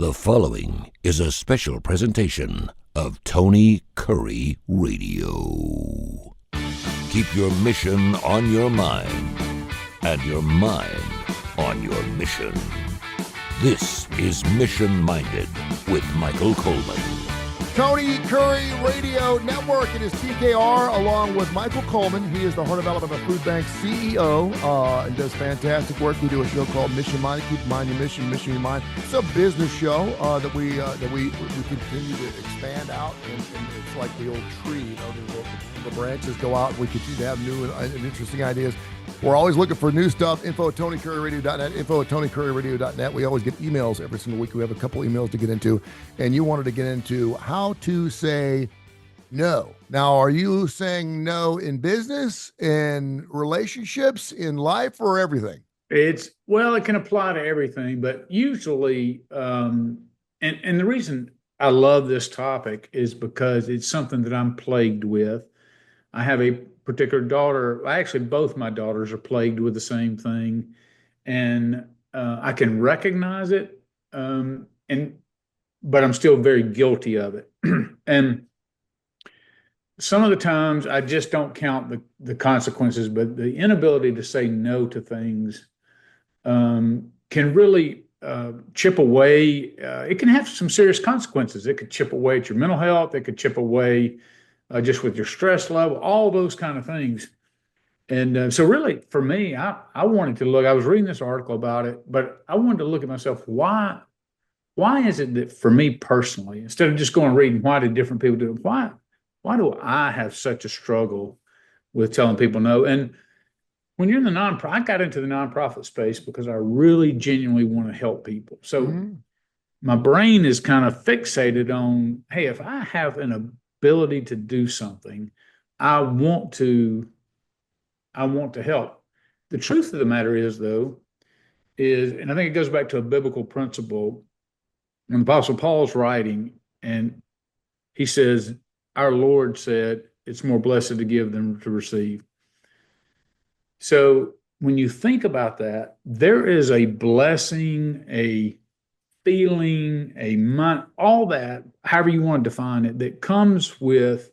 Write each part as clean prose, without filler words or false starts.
The following is a special presentation of Tony Curry Radio. Keep your mission on your mind and your mind on your mission. This is Mission Minded with Michael Coleman. Tony Curry Radio Network. It is TKR along with Michael Coleman. He is the Heart of Alabama Food Bank CEO and does fantastic work. We do a show called Mission Minded. Keep in mind your mission, mission your mind. It's a business show that we continue to expand out, and it's like the old tree. You know, the branches go out. We continue to have new and interesting ideas. We're always looking for new stuff. Info at TonyCurryRadio.net, info at TonyCurryRadio.net. We always get emails every single week. We have a couple emails to get into. And you wanted to get into how to say no. Now, are you saying no in business, in relationships, in life, or everything? It can apply to everything, but usually, and the reason I love this topic is because it's something that I'm plagued with. I have a particular daughter. Actually, both my daughters are plagued with the same thing, and I can recognize it, but I'm still very guilty of it. And some of the times I just don't count the consequences, but the inability to say no to things can really chip away. It can have some serious consequences. It could chip away at your mental health. It could chip away just with your stress level, all those kind of things. And so really, for me, I wanted to look, I was reading this article about it, but I wanted to look at myself, why is it that for me personally, instead of just going and reading, why did different people do it? Why do I have such a struggle with telling people no? And when you're in the I got into the nonprofit space because I really genuinely want to help people. So my brain is kind of fixated on, hey, if I have an ability to do something, I want to help. The truth of the matter is, though, and I think it goes back to a biblical principle. When Apostle Paul's writing, and he says, our Lord said, it's more blessed to give than to receive. So when you think about that, there is a blessing, a feeling, all that, however you want to define it, that comes with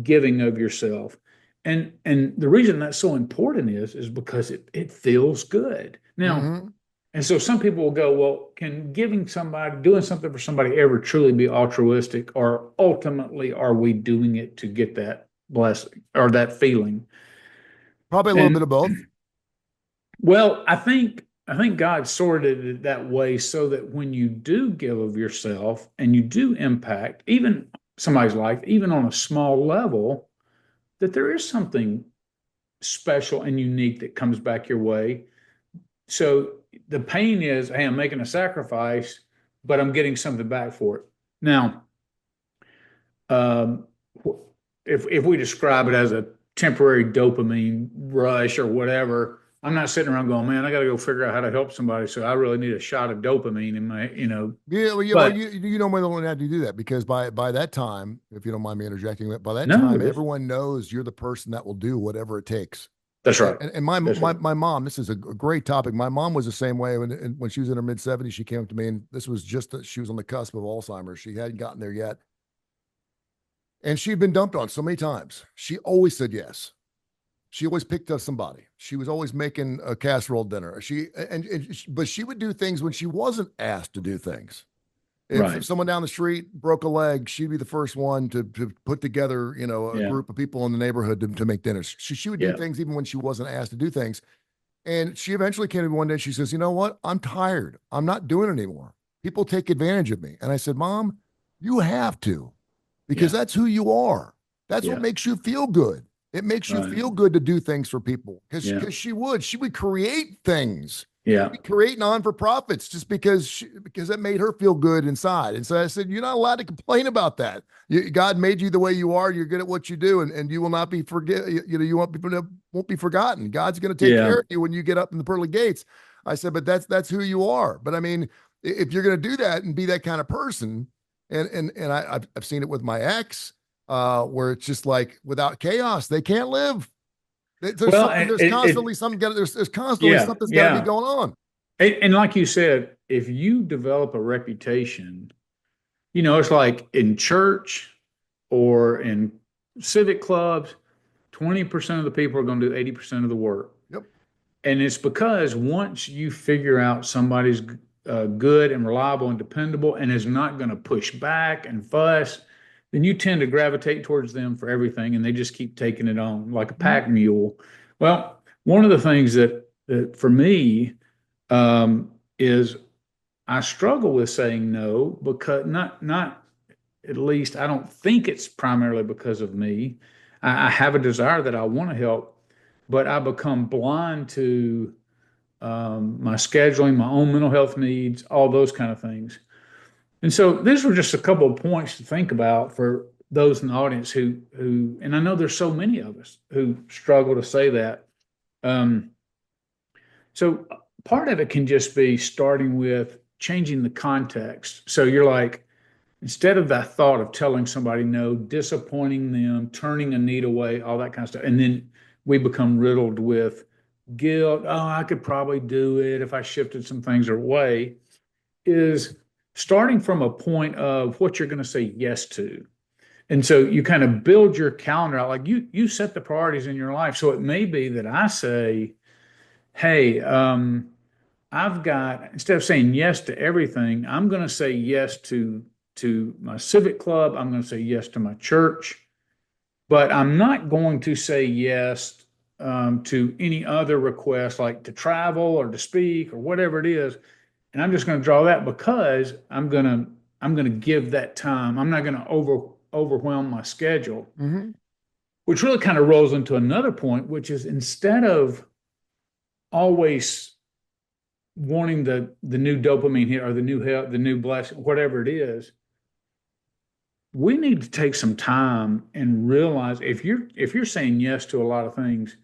giving of yourself. And the reason that's so important is because it feels good. Now, and so some people will go, well, can doing something for somebody ever truly be altruistic, or ultimately are we doing it to get that blessing or that feeling? Probably a little bit of both. Well, I think God sorted it that way so that when you do give of yourself and you do impact even somebody's life, even on a small level, that there is something special and unique that comes back your way. So the pain is, hey, I'm making a sacrifice, but I'm getting something back for it. Now, if we describe it as a temporary dopamine rush or whatever, I'm not sitting around going, man, I got to go figure out how to help somebody. So I really need a shot of dopamine in my, Yeah, well, you know when they have to do that, because by that time, if you don't mind me interjecting, by that time, everyone knows you're the person that will do whatever it takes. That's right. And my mom, this is a great topic. My mom was the same way when she was in her mid 70s. She came up to me, and this was just that she was on the cusp of Alzheimer's. She hadn't gotten there yet, and she'd been dumped on so many times. She always said yes. She always picked up somebody. She was always making a casserole dinner. But she would do things when she wasn't asked to do things. If someone down the street broke a leg, she'd be the first one to put together, a group of people in the neighborhood to make dinners. She would do things even when she wasn't asked to do things. And she eventually came to me one day. She says, you know what? I'm tired. I'm not doing it anymore. People take advantage of me. And I said, Mom, you have to, because that's who you are. That's what makes you feel good. It makes you feel good to do things for people, because she would create things. Yeah. Create non-for-profits just because that made her feel good inside. And so I said, you're not allowed to complain about that. God made you the way you are. You're good at what you do, and you will not be won't be forgotten. God's going to take care of you when you get up in the pearly gates. I said, but that's who you are. But I mean, if you're going to do that and be that kind of person, and I've seen it with my ex, where it's just like, without chaos, they can't live. There's constantly something's got to be going on. And like you said, if you develop a reputation, it's like in church or in civic clubs, 20% of the people are going to do 80% of the work. Yep. And it's because once you figure out somebody's good and reliable and dependable and is not going to push back and fuss, then you tend to gravitate towards them for everything and they just keep taking it on like a pack mule. Well, one of the things that for me is I struggle with saying no because not at least I don't think it's primarily because of me. I have a desire that I want to help, but I become blind to my scheduling, my own mental health needs, all those kind of things. And so these were just a couple of points to think about for those in the audience who, and I know there's so many of us who struggle to say that. So part of it can just be starting with changing the context. So you're like, instead of that thought of telling somebody no, disappointing them, turning a need away, all that kind of stuff. And then we become riddled with guilt. Oh, I could probably do it if I shifted some things away. Is starting from a point of what you're going to say yes to. And so you kind of build your calendar out, like you set the priorities in your life. So it may be that I say, hey, I've got, instead of saying yes to everything, I'm going to say yes to my civic club. I'm going to say yes to my church, but I'm not going to say yes to any other request, like to travel or to speak or whatever it is. And I'm just going to draw that because I'm going to give that time. I'm not going to overwhelm my schedule, which really kind of rolls into another point, which is instead of always wanting the new dopamine hit or the new help, the new blessing, whatever it is, we need to take some time and realize if you're saying yes to a lot of things,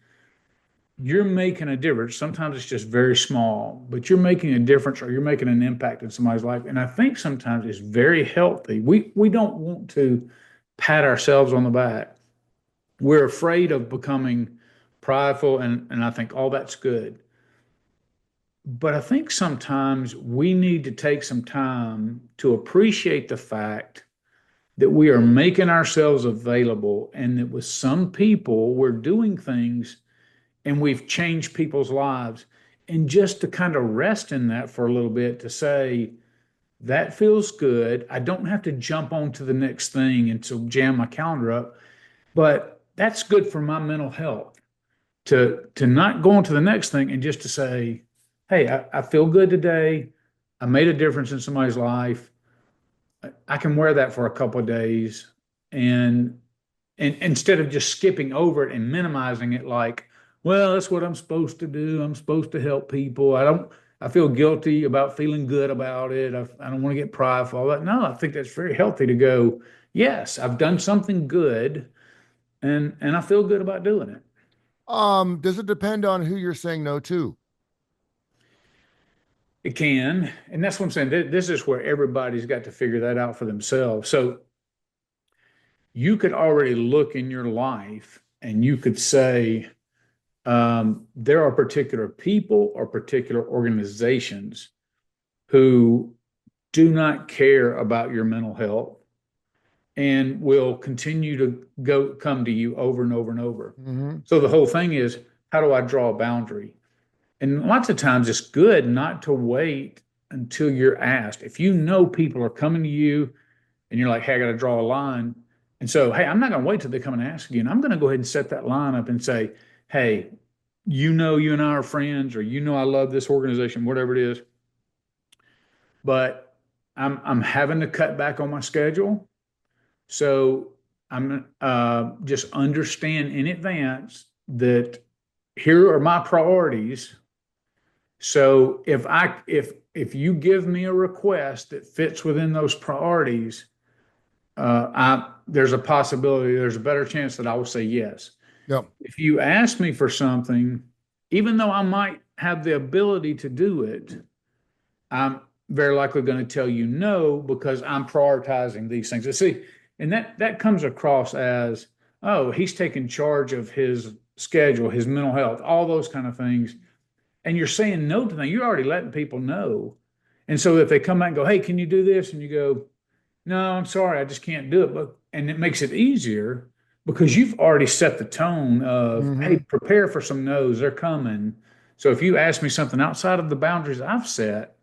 you're making a difference. Sometimes it's just very small, but you're making a difference or you're making an impact in somebody's life. And I think sometimes it's very healthy. We don't want to pat ourselves on the back. We're afraid of becoming prideful, and I think all that's good. But I think sometimes we need to take some time to appreciate the fact that we are making ourselves available and that with some people we're doing things and we've changed people's lives. And just to kind of rest in that for a little bit to say, that feels good. I don't have to jump on to the next thing and to jam my calendar up, but that's good for my mental health to not go on to the next thing and just to say, hey, I feel good today. I made a difference in somebody's life. I can wear that for a couple of days. And instead of just skipping over it and minimizing it like, well, that's what I'm supposed to do. I'm supposed to help people. I feel guilty about feeling good about it. I don't want to get prideful. All that. No, I think that's very healthy to go, yes, I've done something good and I feel good about doing it. Does it depend on who you're saying no to? It can. And that's what I'm saying. This is where everybody's got to figure that out for themselves. So you could already look in your life and you could say, there are particular people or particular organizations who do not care about your mental health and will continue to come to you over and over and over. So the whole thing is, how do I draw a boundary? And lots of times it's good not to wait until you're asked. If you know people are coming to you and you're like, hey, I got to draw a line. And so, hey, I'm not going to wait till they come and ask again. I'm going to go ahead and set that line up and say, hey, you and I are friends, or I love this organization, whatever it is. But I'm having to cut back on my schedule. So I'm just understand in advance that here are my priorities. So if you give me a request that fits within those priorities, there's a possibility, there's a better chance that I will say yes. Yep. If you ask me for something, even though I might have the ability to do it, I'm very likely going to tell you no because I'm prioritizing these things. See, and that comes across as, oh, he's taking charge of his schedule, his mental health, all those kind of things. and you're saying no to them. You're already letting people know. And so if they come back and go, hey, can you do this? And you go, no, I'm sorry, I just can't do it. But and it makes it easier because you've already set the tone of, hey, prepare for some no's, they're coming. So if you ask me something outside of the boundaries I've set,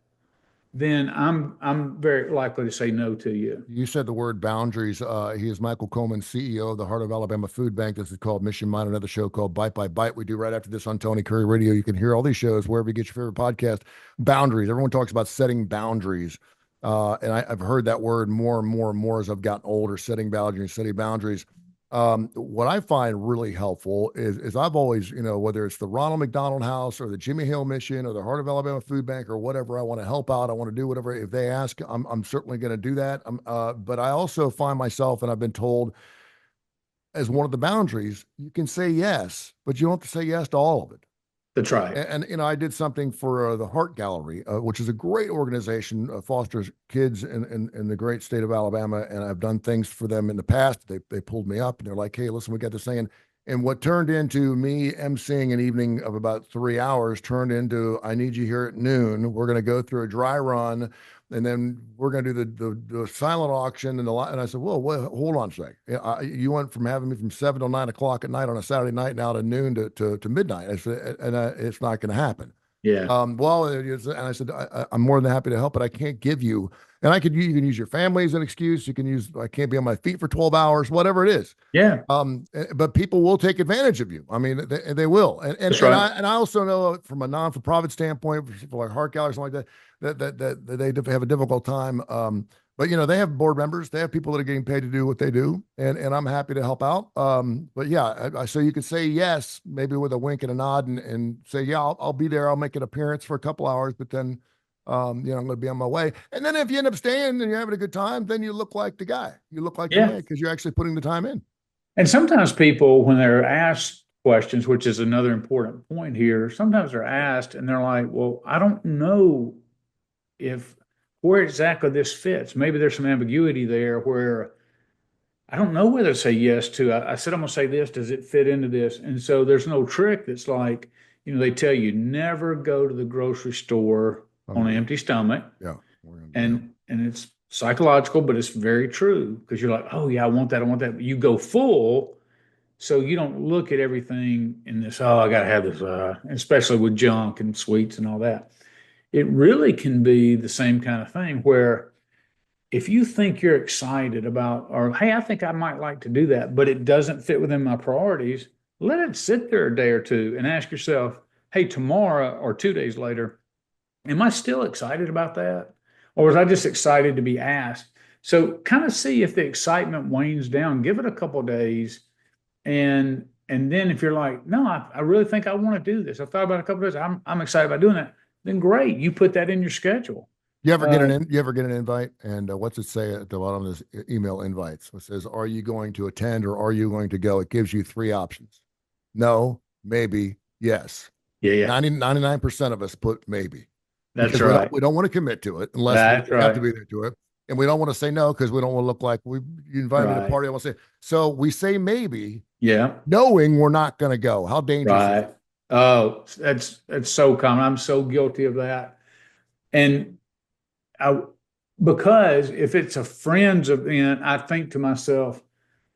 then I'm very likely to say no to you. You said the word boundaries. He is Michael Coleman, CEO of the Heart of Alabama Food Bank. This is called Mission Mind, another show called Bite by Bite. We do right after this on Tony Curry Radio. You can hear all these shows wherever you get your favorite podcast. Boundaries. Everyone talks about setting boundaries. And I've heard that word more and more and more as I've gotten older, setting boundaries. What I find really helpful is I've always, whether it's the Ronald McDonald House or the Jimmy Hill Mission or the Heart of Alabama Food Bank or whatever, I want to help out. I want to do whatever. If they ask, I'm certainly going to do that. But I also find myself, and I've been told as one of the boundaries, you can say yes, but you don't have to say yes to all of it. That's right. And I did something for the Heart Gallery, which is a great organization, fosters kids in the great state of Alabama. And I've done things for them in the past. They pulled me up and they're like, hey, listen, we got this thing. And what turned into me emceeing an evening of about 3 hours turned into, I need you here at noon. We're going to go through a dry run. And then we're going to do the silent auction and I said, whoa, hold on a sec. You went from having me from 7 till 9 o'clock at night on a Saturday night now to noon to midnight. I said, it's not going to happen. Yeah. And I said, I'm more than happy to help, but I can't give you. And you can use your family as an excuse. You can use, I can't be on my feet for 12 hours, whatever it is. Yeah. But people will take advantage of you. I mean, they will. And That's right. I also know from a non-for-profit standpoint, for like Heart Gallery or something like that they have a difficult time. But they have board members, they have people that are getting paid to do what they do. And I'm happy to help out. But yeah, so you could say yes, maybe with a wink and a nod and say, yeah, I'll be there. I'll make an appearance for a couple hours, but then, I'm going to be on my way. And then if you end up staying and you're having a good time, then you look like the guy. You look like the man because you're actually putting the time in. And sometimes people, when they're asked questions, which is another important point here, sometimes they're asked and they're like, well, I don't know where exactly this fits. Maybe there's some ambiguity there where I don't know whether to say yes to. I said, I'm going to say this. Does it fit into this? And so there's no trick that's like, they tell you never go to the grocery store on an empty stomach. Yeah. And it's psychological, but it's very true because you're like, oh yeah, I want that. But you go full. So you don't look at everything in this, oh, I got to have this, especially with junk and sweets and all that. It really can be the same kind of thing where if you think you're excited about, or, hey, I think I might like to do that, but it doesn't fit within my priorities, let it sit there a day or two and ask yourself, hey, tomorrow or 2 days later, am I still excited about that? Or was I just excited to be asked? So kind of see if the excitement wanes down, give it a couple of days. And then if you're like, no, I really think I want to do this. I thought about it a couple of days. I'm excited about doing that. Then great. You put that in your schedule. You ever get an invite? And what's it say at the bottom of this email invites? It says, are you going to attend or are you going to go? It gives you 3 options. No, maybe, yes. Yeah. 99% of us put maybe. That's right. We don't want to commit to it unless we have to be there to it. And we don't want to say no because we don't want to look like you invited me to a party. I want to say, so we say maybe, knowing we're not going to go. How dangerous is it? Oh, that's so common. I'm so guilty of that. And because if it's a friend's event, I think to myself,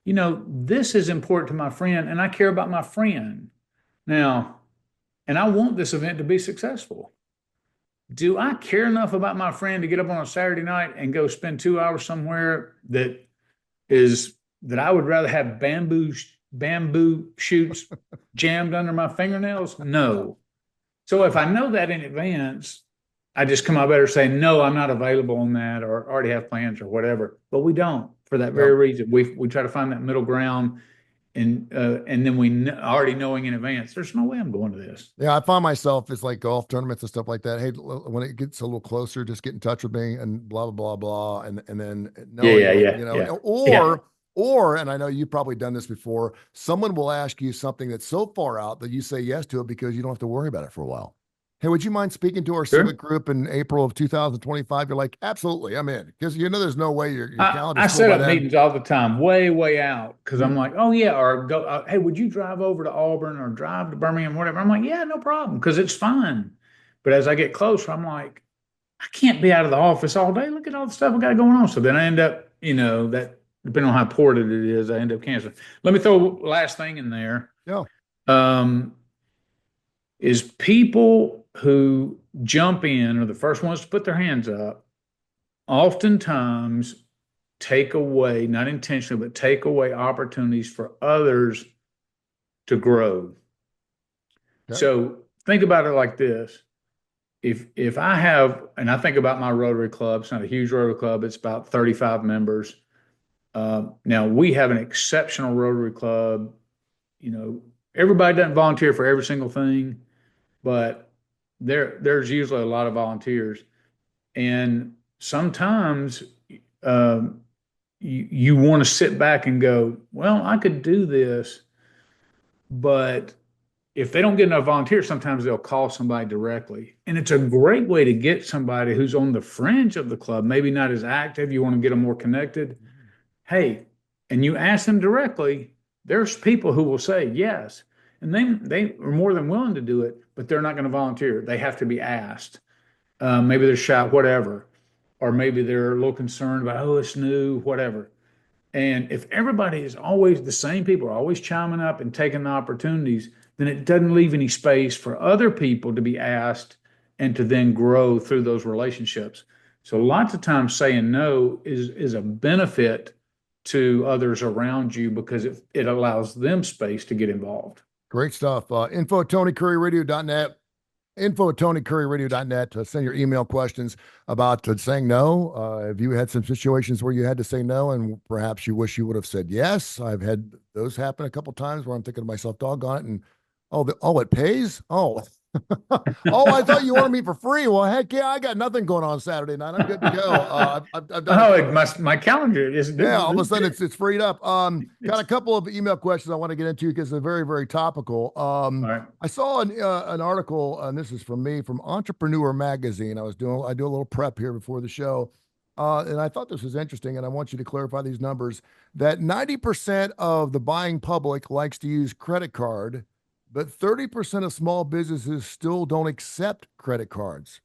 this is important to my friend and I care about my friend now, and I want this event to be successful. Do I care enough about my friend to get up on a Saturday night and go spend 2 hours somewhere that I would rather have bamboo shoots jammed under my fingernails? No. So if I know that in advance, I just come out better saying, no, I'm not available on that or already have plans or whatever. But we don't for that very reason. We try to find that middle ground. And then already knowing in advance, there's no way I'm going to this. Yeah, I find myself, it's like golf tournaments and stuff like that. Hey, when it gets a little closer, just get in touch with me and blah, blah, blah, blah. And then, or, and I know you've probably done this before, someone will ask you something that's so far out that you say yes to it because you don't have to worry about it for a while. Hey, would you mind speaking to our civic group in April of 2025? You're like, absolutely, I'm in. Because there's no way your calendar. I set up meetings all the time, way out. Because I'm like, oh yeah, or go, hey, would you drive over to Auburn or drive to Birmingham, whatever? I'm like, yeah, no problem, because it's fun. But as I get closer, I'm like, I can't be out of the office all day. Look at all the stuff I got going on. So then I end up, that depending on how important it is, I end up canceling. Let me throw last thing in there. Yeah. Is people who jump in are the first ones to put their hands up, oftentimes take away, not intentionally, but take away opportunities for others to grow. Okay. So think about it like this. If I have, and I think about my Rotary Club, it's not a huge Rotary Club, it's about 35 members. Now we have an exceptional Rotary Club. Everybody doesn't volunteer for every single thing, but there's usually a lot of volunteers. And sometimes you want to sit back and go, well, I could do this, but if they don't get enough volunteers, sometimes they'll call somebody directly. And it's a great way to get somebody who's on the fringe of the club, maybe not as active, you want to get them more connected. Hey, and you ask them directly, there's people who will say yes. And they are more than willing to do it, but they're not going to volunteer. They have to be asked. Maybe they're shy, whatever. Or maybe they're a little concerned about, oh, it's new, whatever. And if everybody is always the same people are always chiming up and taking the opportunities, then it doesn't leave any space for other people to be asked and to then grow through those relationships. So lots of times saying no is a benefit to others around you because it allows them space to get involved. Great stuff. Info at TonyCurryRadio.net. Info at TonyCurryRadio.net to send your email questions about saying no. Have you had some situations where you had to say no and perhaps you wish you would have said yes? I've had those happen a couple of times where I'm thinking to myself, doggone it. And it pays? Oh, I thought you wanted me for free. Well, heck yeah, I got nothing going on Saturday night. I'm good to go. I've done my calendar is yeah. All of a sudden, it's freed up. Got a couple of email questions I want to get into because they're very, very topical. right. I saw an article, and this is from Entrepreneur Magazine. I do a little prep here before the show, and I thought this was interesting, and I want you to clarify these numbers. That 90% of the buying public likes to use credit card, but 30% of small businesses still don't accept credit cards.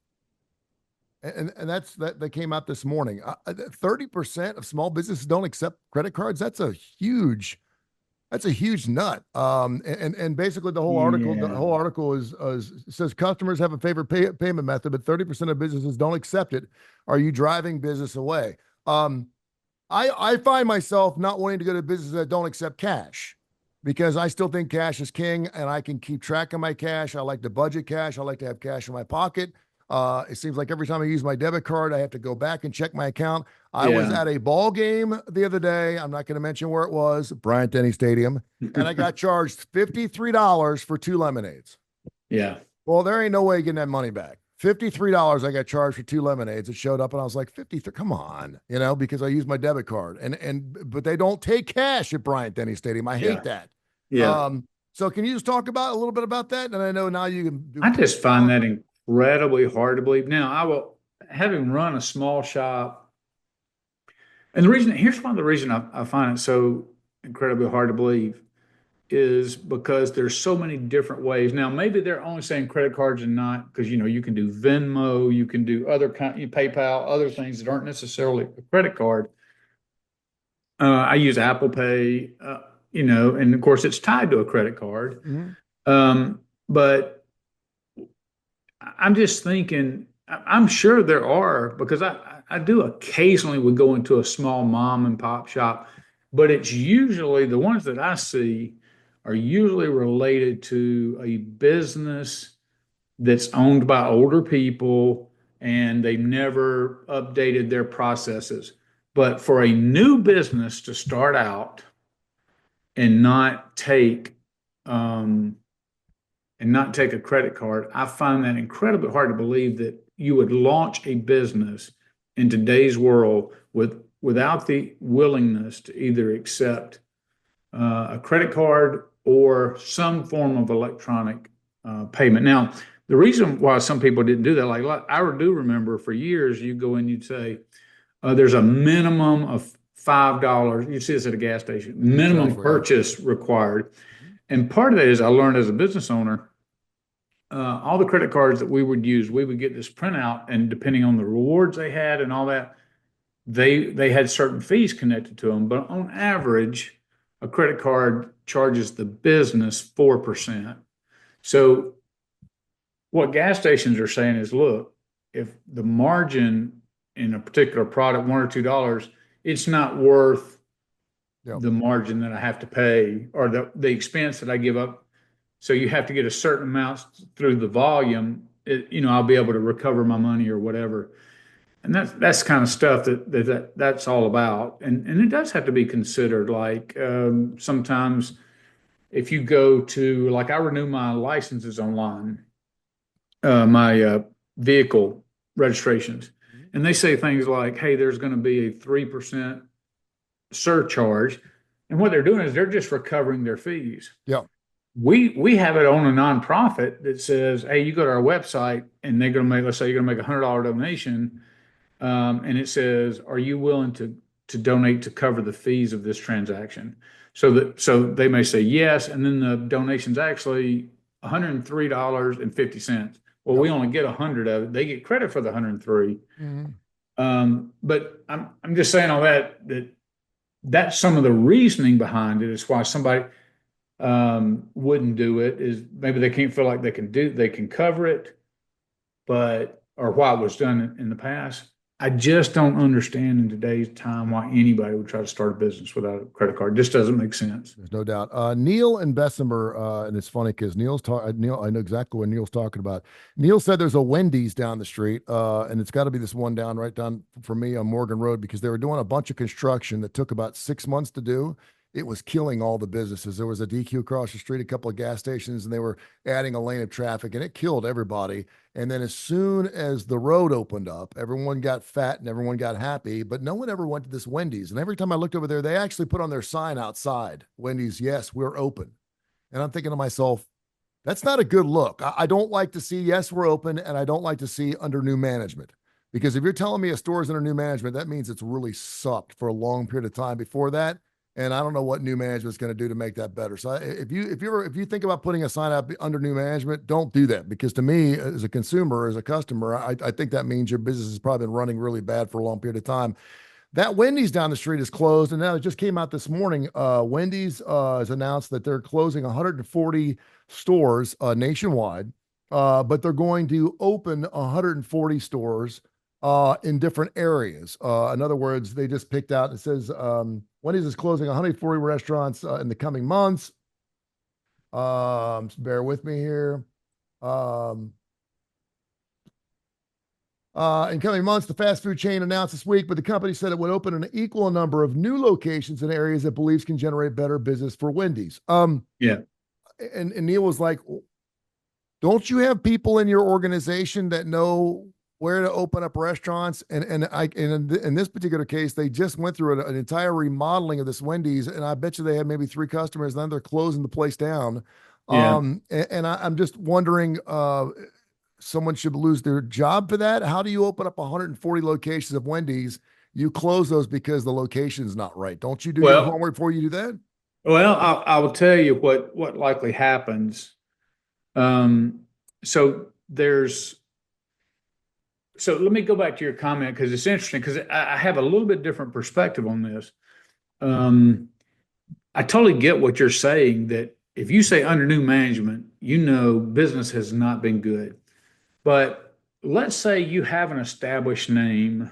And that came out this morning. 30% of small businesses don't accept credit cards. That's a huge nut. And basically the whole article says customers have a favorite payment method, but 30% of businesses don't accept it. Are you driving business away? I find myself not wanting to go to businesses that don't accept cash, because I still think cash is king and I can keep track of my cash. I like to budget cash. I like to have cash in my pocket. It seems like every time I use my debit card, I have to go back and check my account. I was at a ball game the other day. I'm not going to mention where it was, Bryant-Denny Stadium, and I got charged $53 for 2 lemonades. Yeah. Well, there ain't no way getting that money back. $53 I got charged for 2 lemonades. It showed up and I was like, 53, come on, because I used my debit card. But they don't take cash at Bryant-Denny Stadium. I hate that. Yeah. So can you just talk about a little bit about that? And I know now you can I just find that incredibly hard to believe. Now, having run a small shop, and here's one of the reasons I find it so incredibly hard to believe is because there's so many different ways. Now, maybe they're only saying credit cards and not, because you can do Venmo, you can do other PayPal, other things that aren't necessarily a credit card. I use Apple Pay, and of course it's tied to a credit card. Mm-hmm. But I'm just thinking, I'm sure there are, because I do occasionally would go into a small mom and pop shop, but it's usually the ones that I see are usually related to a business that's owned by older people and they never updated their processes. But for a new business to start out and not take a credit card, I find that incredibly hard to believe that you would launch a business in today's world without the willingness to either accept a credit card or some form of electronic payment. Now, the reason why some people didn't do that, like I do remember for years, you go in, you'd say, there's a minimum of $5. You see this at a gas station, minimum purchase required. And part of that is I learned as a business owner, all the credit cards that we would use, we would get this printout, and depending on the rewards they had and all that, they had certain fees connected to them. But on average, a credit card charges the business 4%. So what gas stations are saying is, look, if the margin in a particular product, $1 or $2, it's not worth the margin that I have to pay, or the expense that I give up. So you have to get a certain amount through the volume. I'll be able to recover my money or whatever. And that's kind of stuff that's all about. And it does have to be considered. Like sometimes if you go to, like, I renew my licenses online, my vehicle registrations, and they say things like, hey, there's going to be a 3% surcharge. And what they're doing is they're just recovering their fees. Yeah. We have it on a nonprofit that says, hey, you go to our website and they're going to make, let's say you're going to make $100 donation. And it says, are you willing to donate to cover the fees of this transaction? So they may say yes. And then the donation's actually $103.50. Well, we only get 100 of it. They get credit for the 103. But I'm just saying all that's some of the reasoning behind it, is why somebody wouldn't do it, is maybe they can't feel like they can cover it, or why it was done in the past. I just don't understand in today's time why anybody would try to start a business without a credit card. It just doesn't make sense. There's no doubt. Neil and Bessemer, and it's funny because Neil, I know exactly what Neil's talking about. Neil said there's a Wendy's down the street, and it's got to be this one right down for me on Morgan Road, because they were doing a bunch of construction that took about 6 months to do. It was killing all the businesses. There was a DQ across the street, a couple of gas stations, and they were adding a lane of traffic, and it killed everybody. And then as soon as the road opened up, everyone got fat and everyone got happy, but no one ever went to this Wendy's. And every time I looked over there, they actually put on their sign outside, Wendy's, yes, we're open. And I'm thinking to myself, that's not a good look. I don't like to see, yes, we're open, and I don't like to see under new management. Because if you're telling me a store is under new management, that means it's really sucked for a long period of time before that. And I don't know what new management is going to do to make that better. So if you think about putting a sign up under new management, don't do that. Because to me, as a consumer, as a customer, I think that means your business has probably been running really bad for a long period of time. That Wendy's down the street is closed. And now it just came out this morning. Wendy's has announced that they're closing 140 stores nationwide, but they're going to open 140 stores in different areas. In other words, they just picked out, it says Wendy's is closing 140 restaurants in the coming months. Bear with me here. In coming months, the fast food chain announced this week, but the company said it would open an equal number of new locations in areas it believes can generate better business for Wendy's. Yeah. And Neil was like, don't you have people in your organization that know where to open up restaurants? And in this particular case, they just went through an entire remodeling of this Wendy's, and I bet you they had maybe 3 customers, and then they're closing the place down. Yeah. I'm just wondering, someone should lose their job for that. How do you open up 140 locations of Wendy's? You close those because the location's not right. Don't you do your homework before you do that? Well, I will tell you what likely happens. So let me go back to your comment, because it's interesting, because I have a little bit different perspective on this. I totally get what you're saying, that if you say under new management, business has not been good. But let's say you have an established name,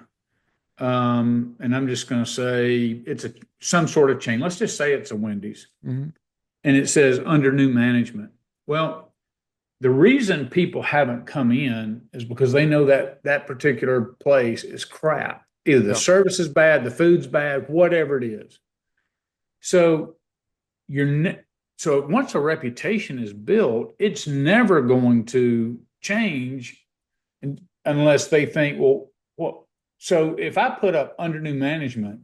and I'm just going to say it's some sort of chain. Let's just say it's a Wendy's, and it says under new management. Well, the reason people haven't come in is because they know that particular place is crap. Either the service is bad, the food's bad, whatever it is. So so once a reputation is built, it's never going to change unless they think, well, so if I put up under new management,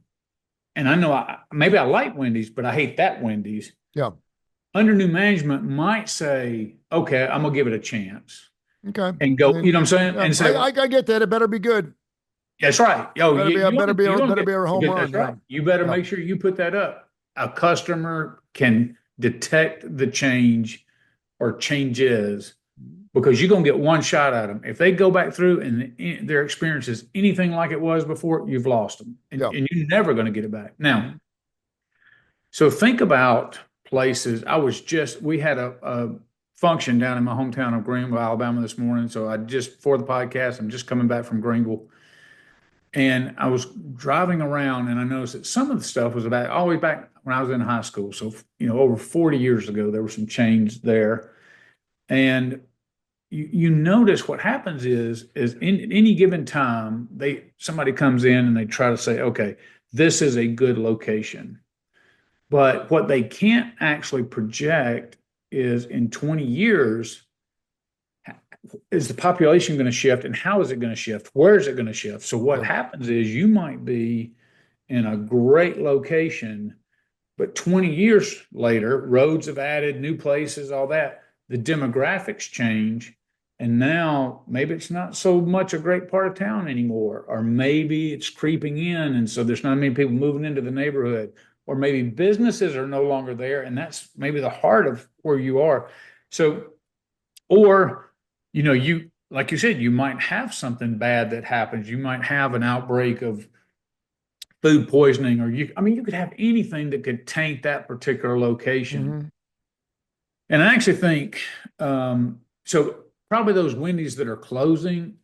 and I know maybe I like Wendy's, but I hate that Wendy's. Yeah. Under new management might say, okay, I'm going to give it a chance. Okay. And go, you know what I'm saying? Yeah, and say, I get that. It better be good. That's right. Better be a home run. That's right. You better make sure you put that up. A customer can detect the change or changes because you're going to get one shot at them. If they go back through and their experience is anything like it was before, you've lost them, and you're never going to get it back. Now, so think about places. We had a function down in my hometown of Greenville, Alabama this morning. So for the podcast, I'm just coming back from Greenville. And I was driving around and I noticed that some of the stuff was all the way back when I was in high school. So, over 40 years ago, there were some change there. And you notice what happens is in any given time, somebody comes in and they try to say, okay, this is a good location. But what they can't actually project is in 20 years, is the population going to shift, and how is it going to shift? Where is it going to shift? So what happens is you might be in a great location, but 20 years later, roads have added, new places, all that. The demographics change, and now maybe it's not so much a great part of town anymore, or maybe it's creeping in, and so there's not many people moving into the neighborhood, or maybe businesses are no longer there, and that's maybe the heart of where you are. So, or you, like you said, you might have something bad that happens. You might have an outbreak of food poisoning, or you could have anything that could taint that particular location. Mm-hmm. And I actually think, so probably those Wendy's that are closing,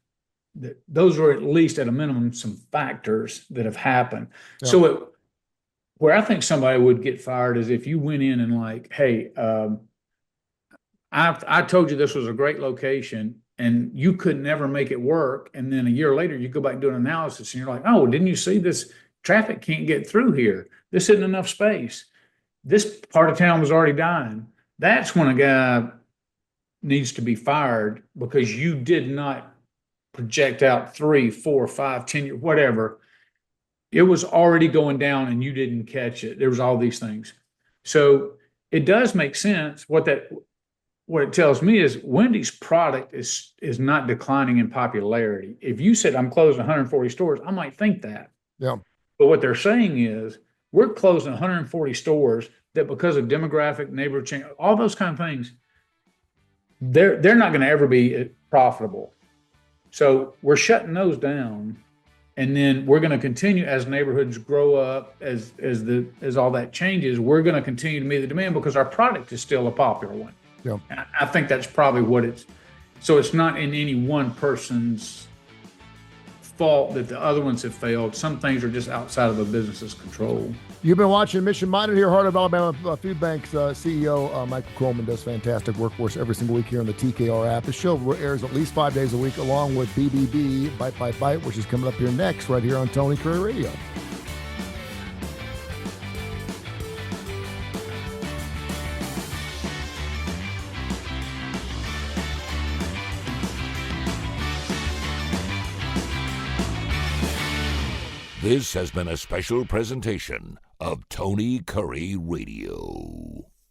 those are at least at a minimum some factors that have happened. Yeah. So where I think somebody would get fired is if you went in and like, hey, I told you this was a great location and you could never make it work. And then a year later, you go back and do an analysis and you're like, oh, didn't you see this? Traffic can't get through here. This isn't enough space. This part of town was already dying. That's when a guy needs to be fired because you did not project out 3, 4, 5, 10 years, whatever. It was already going down and you didn't catch it. There was all these things. So it does make sense. What it tells me is Wendy's product is not declining in popularity. If you said I'm closing 140 stores, I might think that. Yeah. But what they're saying is we're closing 140 stores that because of demographic, neighborhood change, all those kind of things, they're not going to ever be profitable. So we're shutting those down. And then we're going to continue as neighborhoods grow up, as all that changes, we're going to continue to meet the demand because our product is still a popular one. Yeah. And I think that's probably what so it's not in any one person's fault that the other ones have failed. Some things are just outside of a business's control. You've been watching Mission Minded here, Heart of Alabama Food Bank's CEO, Michael Coleman, does fantastic work for us every single week here on the TKR app. The show airs at least 5 days a week, along with BBB, Bite by Bite, which is coming up here next, right here on Tony Curry Radio. This has been a special presentation of Tony Curry Radio.